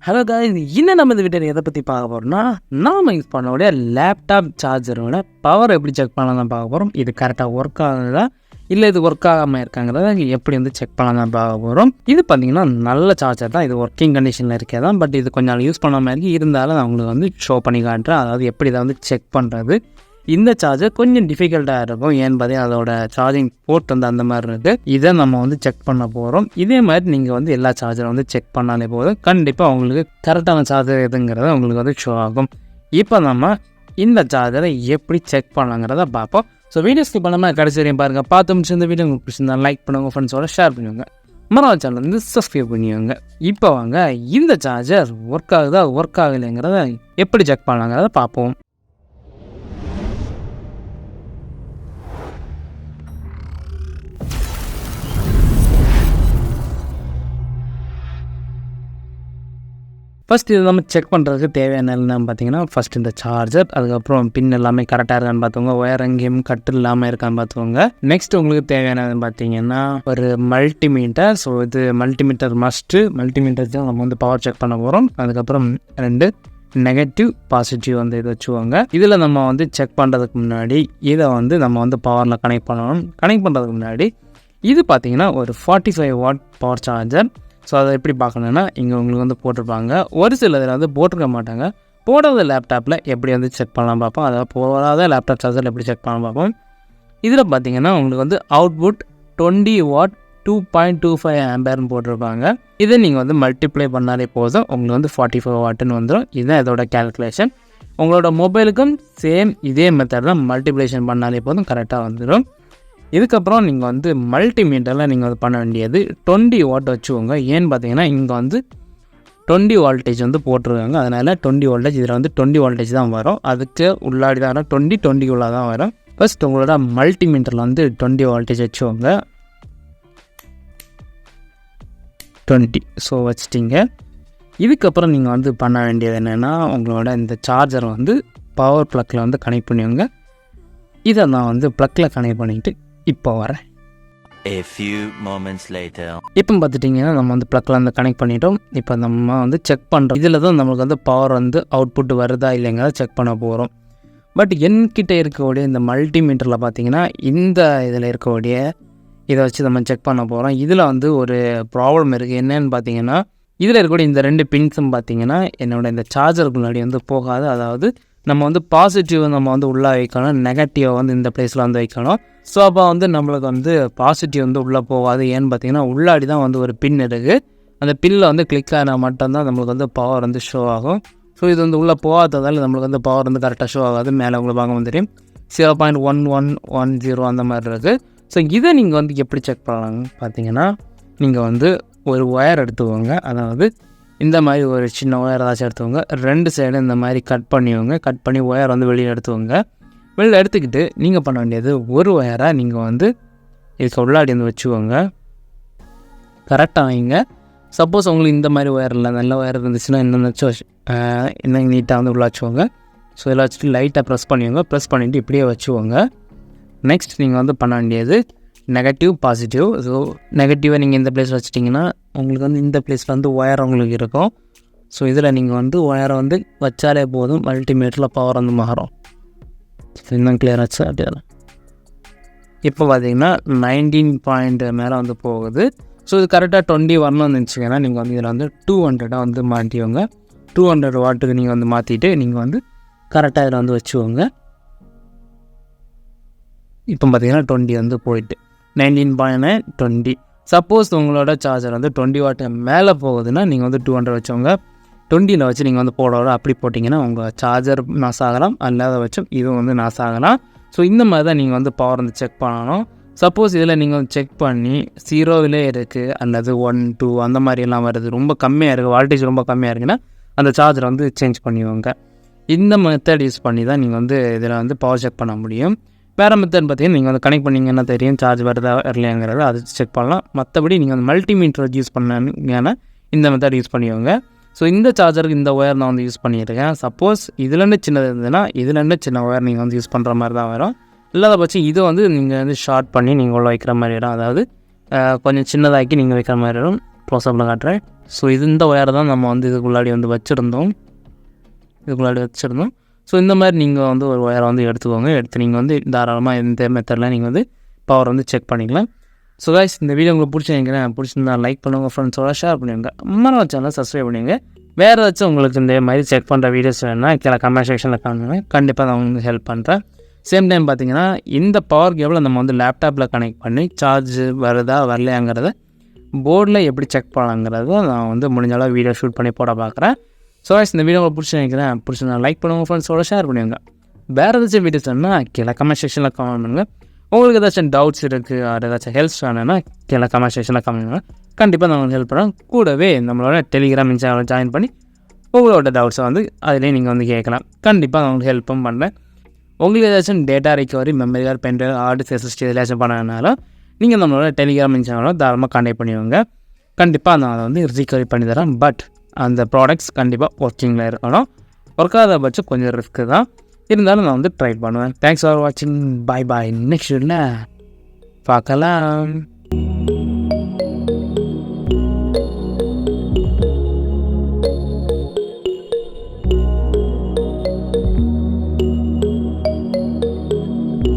Hello guys, இன்னும் நம்ம இந்த வீடியோ எதை பற்றி பார்க்க போகிறோம்னா, நாம் யூஸ் பண்ணக்கூடிய லேப்டாப் சார்ஜரோட பவர் எப்படி செக் பண்ணலாம் தான் பார்க்க போகிறோம். இது கரெக்டாக ஒர்க் ஆகுதா இல்லை இது ஒர்க் ஆகாமல் இருக்காங்கிறத எப்படி வந்து செக் பண்ணலாம் தான் பார்க்க போகிறோம். இது பார்த்திங்கன்னா நல்ல சார்ஜர் தான், இது ஒர்க்கிங் கண்டிஷனில் இருக்கே தான். பட் இது கொஞ்சம் நாள் யூஸ் பண்ண மாதிரி இருந்தாலும் நான் உங்களுக்கு வந்து ஷோ பண்ணி காட்டுறேன். அதாவது எப்படி இதை வந்து செக் பண்ணுறது. இந்த சார்ஜர் கொஞ்சம் டிஃபிகல்ட்டாக இருக்கும், ஏன்னு பார்த்தீங்கன்னா அதோட சார்ஜிங் போர்ட் வந்து அந்த மாதிரி இருக்குது. இதை நம்ம வந்து செக் பண்ண போகிறோம். இதே மாதிரி நீங்கள் வந்து எல்லா சார்ஜரும் வந்து செக் பண்ணாலே போதும், கண்டிப்பாக உங்களுக்கு கரெக்டான சார்ஜர் எதுங்கிறத உங்களுக்கு வந்து ஷோ ஆகும். இப்போ நம்ம இந்த சார்ஜரை எப்படி செக் பண்ணலாங்கிறத பார்ப்போம். ஸோ வீடியோ ஸ்கிப் பண்ணாமல் கடைசி வரையும் பாருங்கள். பார்த்து முடிச்சு இந்த வீடியோ உங்களுக்கு பிடிச்சிருந்தா லைக் பண்ணுங்கள், ஃப்ரெண்ட்ஸோட ஷேர் பண்ணுவாங்க, மறக்காம சேனல் வந்து சப்ஸ்கிரைப் பண்ணிடுவாங்க. இப்போ வாங்க இந்த சார்ஜர் ஒர்க் ஆகுதா ஒர்க் ஆகலைங்கிறத எப்படி செக் பண்ணலாங்கிறத பார்ப்போம். ஃபஸ்ட் இது நம்ம செக் பண்ணுறதுக்கு தேவையான என்னன்னு பார்த்தீங்கன்னா, ஃபஸ்ட் இந்த சார்ஜர், அதுக்கப்புறம் பின் எல்லாமே கரெக்டாக இருக்கான்னு பார்த்துக்கோங்க, ஒயர் எங்கேயும் கட்டு இல்லாமல் இருக்கான்னு பார்த்துக்கோங்க. நெக்ஸ்ட் உங்களுக்கு தேவையானது பார்த்தீங்கன்னா ஒரு மல்டிமீட்டர். ஸோ இது மல்டிமீட்டர் மஸ்ட்டு. மல்டிமீட்டர் தான் நம்ம வந்து பவர் செக் பண்ண போகிறோம். அதுக்கப்புறம் 2 நெகட்டிவ் பாசிட்டிவ் வந்து இதை வச்சுவாங்க. இதில் நம்ம வந்து செக் பண்ணுறதுக்கு முன்னாடி இதை வந்து நம்ம வந்து பவரில் கனெக்ட் பண்ணணும். கனெக்ட் பண்ணுறதுக்கு முன்னாடி இது பார்த்தீங்கன்னா ஒரு 45 வாட் பவர் சார்ஜர். ஸோ அதை எப்படி பார்க்கணுன்னா இங்கே உங்களுக்கு வந்து போட்டிருப்பாங்க. ஒரு சில இதில் வந்து போட்டிருக்க மாட்டாங்க. போடாத லேப்டாப்பில் எப்படி வந்து செக் பண்ணலாம் பார்ப்போம். அதாவது போடாத லேப்டாப் சார்ஜரில் எப்படி செக் பண்ணலாம் பார்ப்போம். இதில் பார்த்தீங்கன்னா உங்களுக்கு வந்து அவுட்புட் 20 வாட் 2.25 ஆம்பேர்னு போட்டிருப்பாங்க. இதை நீங்கள் வந்து மல்டிப்ளை பண்ணாலே போதும், உங்களுக்கு வந்து 45 வாட்டுன்னு வந்துடும். இதுதான் இதோட கேல்குலேஷன். உங்களோட மொபைலுக்கும் சேம் இதே மெத்தட் தான், மல்டிப்ளேஷன் பண்ணாலே போதும் கரெக்டாக வந்துடும். இதுக்கப்புறம் நீங்கள் வந்து மல்டிமீட்டரில் நீங்கள் வந்து பண்ண வேண்டியது 20 வாட் வச்சுக்கோங்க. ஏன்னு பார்த்தீங்கன்னா இங்கே வந்து 20 வோல்டேஜ் வந்து போட்டிருக்காங்க. அதனால் 20 வோல்டேஜ் இதில் வந்து 20 வோல்டேஜ் தான் வரும். அதுக்கு உள்ளாடி தான் வரும், 20 தான் வரும். ஃபஸ்ட் உங்களோட மல்டிமீட்டரில் வந்து 20 வோல்டேஜ் வச்சுக்கோங்க. 20 ஸோ வச்சுட்டிங்க. இதுக்கப்புறம் நீங்கள் வந்து பண்ண வேண்டியது என்னென்னா, உங்களோட இந்த சார்ஜரை வந்து பவர் ப்ளக்கில் வந்து கனெக்ட் பண்ணுவாங்க. இதை நான் வந்து ப்ளக்கில் கனெக்ட் பண்ணிவிட்டு இப்போ வரேன். இப்போ பார்த்துட்டிங்கன்னா நம்ம வந்து ப்ளக்கில் வந்து கனெக்ட் பண்ணிட்டோம். இப்போ நம்ம வந்து செக் பண்ணுறோம். இதில் தான் நம்மளுக்கு வந்து பவர் வந்து அவுட்புட் வருதா இல்லைங்கிறத செக் பண்ண போகிறோம். பட் என்கிட்ட இருக்கக்கூடிய இந்த மல்டிமீட்டரில் பார்த்தீங்கன்னா இந்த இதில் இருக்கக்கூடிய இதை வச்சு நம்ம செக் பண்ண போகிறோம். இதில் வந்து ஒரு ப்ராப்ளம் இருக்குது. என்னன்னு பார்த்தீங்கன்னா இதில் இருக்கக்கூடிய இந்த 2 பின்ஸும் பார்த்தீங்கன்னா என்னோடய இந்த சார்ஜருக்கு முன்னாடி வந்து போகாது. அதாவது நம்ம வந்து பாசிட்டிவ் நம்ம வந்து உள்ளே வைக்கணும், நெகட்டிவை வந்து இந்த பிளேஸில் வந்து வைக்கணும். ஸோ அப்போ வந்து நம்மளுக்கு வந்து பாசிட்டிவ் வந்து உள்ளே போகாது. ஏன்னு பார்த்தீங்கன்னா உள்ளாடி தான் வந்து ஒரு பின் இருக்குது. அந்த பின்னில் வந்து கிளிக் ஆனால் மட்டும்தான் நம்மளுக்கு வந்து பவர் வந்து ஷோ ஆகும். ஸோ இது வந்து உள்ளே போகாததால் நம்மளுக்கு வந்து பவர் வந்து கரெக்டாக ஷோ ஆகாது. மேலே உங்களுக்கு பார்க்க தெரியும் 0.1110 அந்த மாதிரி இருக்குது. ஸோ இதை நீங்கள் வந்து எப்படி செக் பண்ணலாங்க பார்த்தீங்கன்னா, நீங்கள் வந்து ஒரு ஒயர் எடுத்துக்கோங்க. அதாவது இந்த மாதிரி ஒரு சின்ன ஒயர் ஏதாச்சும் எடுத்துக்கோங்க. 2 சைடும் இந்த மாதிரி கட் பண்ணிக்கோங்க. கட் பண்ணி ஒயர் வந்து வெளியில் எடுத்துக்கோங்க. வெளியில் எடுத்துக்கிட்டு நீங்கள் பண்ண வேண்டியது ஒரு ஒயரை நீங்கள் வந்து இதுக்கு உள்ளாடி வந்து வச்சுக்கோங்க. கரெக்டாக வைங்க. சப்போஸ் உங்களுக்கு இந்த மாதிரி ஒயர் இல்லை, நல்ல ஒயர் இருந்துச்சுன்னா இன்னும் நீட்டாக வந்து உள்ள வச்சுக்கோங்க. ஸோ இதில் வச்சுட்டு லைட்டாக ப்ரெஸ் பண்ணிக்கோங்க. ப்ரெஸ் பண்ணிவிட்டு இப்படியே வச்சுக்கோங்க. நெக்ஸ்ட் நீங்கள் வந்து பண்ண வேண்டியது நெகட்டிவ் பாசிட்டிவ். ஸோ நெகட்டிவை நீங்கள் இந்த பிளேஸ் வச்சிட்டிங்கன்னா உங்களுக்கு வந்து இந்த பிளேஸில் வந்து ஒயர் உங்களுக்கு இருக்கும். ஸோ இதில் நீங்கள் வந்து ஒயரை வந்து வச்சாலே போதும், மல்டிமீட்டரில் பவர் வந்து மாறும். ஸோ இன்னும் கிளியர் ஆச்சு. அப்படியே இப்போ பார்த்தீங்கன்னா 19 பாயிண்ட் மேலே வந்து போகுது. ஸோ இது கரெக்டாக 20 வரணும்னு நினச்சிங்கன்னா நீங்கள் வந்து இதில் வந்து 200 வந்து மாற்றிக்கோங்க. 200 வாட்டுக்கு நீங்கள் வந்து மாற்றிட்டு நீங்கள் வந்து கரெக்டாக இதில் வந்து வச்சுக்கோங்க. இப்போ பார்த்தீங்கன்னா 20 வந்து போயிட்டு 19.20. சப்போஸ் உங்களோட சார்ஜர் வந்து 20 வாட்டு மேலே போகுதுன்னா நீங்கள் வந்து 200 வச்சவங்க 20ல் வச்சு நீங்கள் வந்து போட அப்படி போட்டிங்கன்னா உங்கள் சார்ஜர் நாஸ் ஆகலாம், அல்லாத வச்சும் இதுவும் வந்து நாஸ் ஆகலாம். ஸோ இந்த மாதிரி தான் நீங்கள் வந்து பவர் வந்து செக் பண்ணணும். சப்போஸ் இதில் நீங்கள் வந்து செக் பண்ணி 0விலே இருக்குது அல்லது 1, 2 அந்த மாதிரியெல்லாம் வருது, ரொம்ப கம்மியாக இருக்குது, வால்டேஜ் ரொம்ப கம்மியாக இருக்குன்னா அந்த சார்ஜரை வந்து சேஞ்ச் பண்ணிடுவாங்க. இந்த மெத்தட் யூஸ் பண்ணி தான் நீங்கள் வந்து இதில் வந்து பவர் செக் பண்ண முடியும். வேறு மெத்தட் பார்த்தீங்கன்னா நீங்கள் வந்து கனெக்ட் பண்ணிங்கன்னா தெரியும் சார்ஜ் வருதா வரலையாங்கிறத அது செக் பண்ணலாம். மற்றபடி நீங்கள் வந்து மல்டிமீட்டர் யூஸ் பண்ணீங்கன்னா இந்த மெத்தட் யூஸ் பண்ணிக்கோங்க. ஸோ இந்த சார்ஜருக்கு இந்த ஒயர் நான் வந்து யூஸ் பண்ணியிருக்கேன். சப்போஸ் இதுலேருந்து சின்னது இருந்ததுன்னா இதுலேருந்து சின்ன ஒயர் நீங்கள் வந்து யூஸ் பண்ணுற மாதிரி தான் வரும். இல்லாத பட்சம் இது வந்து நீங்கள் வந்து ஷார்ட் பண்ணி நீங்கள் உள்ள வைக்கிற மாதிரி வரும். அதாவது கொஞ்சம் சின்னதாக்கி நீங்கள் வைக்கிற மாதிரி வரும். க்ளோஸ்அப்பில் காட்டுறேன். ஸோ இந்த ஒயரை தான் நம்ம வந்து இதுக்குள்ளாடி வந்து வச்சுருந்தோம். ஸோ இந்த மாதிரி நீங்கள் வந்து ஒரு ஒயரை வந்து எடுத்துக்கோங்க. எடுத்து நீங்கள் வந்து தாராளமாக இந்த மெத்தடில் நீங்கள் வந்து பவர் வந்து செக் பண்ணிக்கலாம். ஸோ கைஸ், இந்த வீடியோ உங்களுக்கு பிடிச்சிருந்தா லைக் பண்ணுங்க, ஃப்ரெண்ட்ஸோட ஷேர் பண்ணுங்க, மறக்காம சேனலை சப்ஸ்கிரைப் பண்ணுங்க. வேறு ஏதாச்சும் உங்களுக்கு இந்த மாதிரி செக் பண்ணுற வீடியோஸ் வேணுன்னா கீழே கமெண்ட் செக்ஷனில் காணுங்க. கண்டிப்பாக நான் உங்களுக்கு ஹெல்ப் பண்ணுறேன். சேம் டைம் பார்த்தீங்கன்னா இந்த பவர் கேபிளை நம்ம வந்து லேப்டாப்பில் கனெக்ட் பண்ணி சார்ஜ் வருதா வரலையாங்கிறத போர்டில் எப்படி செக் பண்ணலாங்கிறத நான் வந்து முடிஞ்சாலும் வீடியோ ஷூட் பண்ணி போட பார்க்குறேன். ஸோ இந்த வீடியோ உங்களுக்கு பிடிச்சிருந்தா லைக் பண்ணுங்கள், ஃப்ரெண்ட்ஸோட ஷேர் பண்ணுங்க. வேறு ஏதாச்சும் வீடியோஸ் வேணுன்னா கீழே கமெண்ட் செக்ஷனில் கமெண்ட் பண்ணுங்கள். உங்களுக்கு ஏதாச்சும் டவுட்ஸ் இருக்குது, அது ஏதாச்சும் ஹெல்ப்ஸ் வேணும்னா கீழே கமெண்ட் செக்ஷனில் கமெண்ட் பண்ணுங்கள். கண்டிப்பாக நான் உங்களுக்கு ஹெல்ப் பண்ணுறேன். கூடவே நம்மளோட டெலிகிராம் சேனலில் ஜாயின் பண்ணி உங்களோட டவுட்ஸை வந்து அதிலே நீங்கள் வந்து கேட்கலாம். கண்டிப்பாக நான் உங்களுக்கு ஹெல்ப்பும் பண்ணுறேன். உங்களுக்கு ஏதாச்சும் data recovery, memory card, pendrive, hard SSD எதாச்சும் பண்ணனாலும் நீங்கள் நம்மளோட டெலிகிராம் சேனலில் தாராளமாக கான்டாக்ட் பண்ணுவாங்க. கண்டிப்பாக நான் அதை வந்து ரிகவரி பண்ணி தரேன். பட் அந்த ப்ராடக்ட்ஸ் கண்டிப்பாக ஒர்க்கிங்கில் இருக்கணும். ஒர்க்காத பட்சம் கொஞ்சம் ரிஸ்க்கு தான், இருந்தாலும் நான் வந்து ட்ரை பண்ணுவேன். தேங்க்ஸ் ஃபார் வாட்சிங். பாய். நெக்ஸ்ட் வீடியோவில் பார்க்கலாம்.